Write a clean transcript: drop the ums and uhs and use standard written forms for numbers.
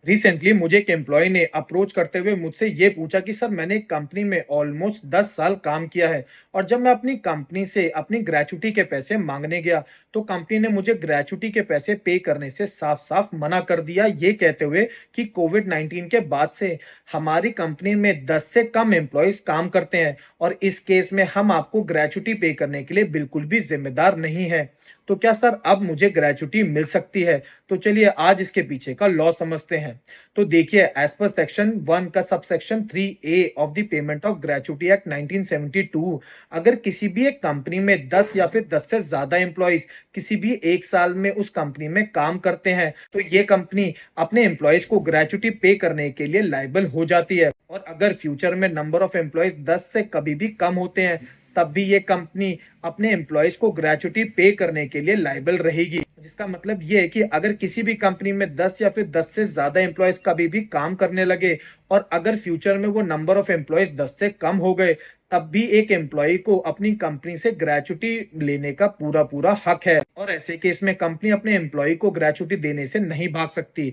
Recently मुझे एक employ ने अप्रोच करते हुए मुझसे ये पूछा कि सर मैंने एक कंपनी में ऑलमोस्ट 10 साल काम किया है और जब मैं अपनी कंपनी से अपनी ग्रेचुटी के पैसे मांगने गया तो कंपनी ने मुझे ग्रेचुटी के पैसे पे करने से साफ साफ मना कर दिया, ये कहते हुए कि कोविड 19 के बाद से हमारी कंपनी में 10 से कम एम्प्लॉयज काम करते हैं और इस केस में हम आपको ग्रेचुटी पे करने के लिए बिल्कुल भी जिम्मेदार नहीं है। तो क्या सर अब मुझे ग्रेचुटी मिल सकती है? तो चलिए आज इसके पीछे का लॉ समझते हैं। तो देखिए, एज पर सेक्शन 1 का subsection 3A of the payment of gratuity act 1972, अगर किसी भी एक कंपनी में 10 या फिर 10 से ज्यादा एम्प्लॉइज किसी भी एक साल में उस कंपनी में काम करते हैं तो ये कंपनी अपने एम्प्लॉइज को ग्रेचुटी पे करने के लिए लायबल हो जाती है। और अगर फ्यूचर में नंबर ऑफ एम्प्लॉइज 10 से कभी भी कम होते हैं तब भी ये कंपनी अपने एम्प्लॉइज को ग्रेचुटी पे करने के लिए लायबल रहेगी। जिसका मतलब ये है कि अगर किसी भी कंपनी में 10 या फिर 10 से ज्यादा एम्प्लॉयज कभी भी काम करने लगे और अगर फ्यूचर में वो नंबर ऑफ एम्प्लॉयज 10 से कम हो गए तब भी एक एम्प्लॉय को अपनी कंपनी से ग्रेचुटी लेने का पूरा पूरा हक है और ऐसे केस में कंपनी अपने एम्प्लॉय को ग्रेचुटी देने से नहीं भाग सकती।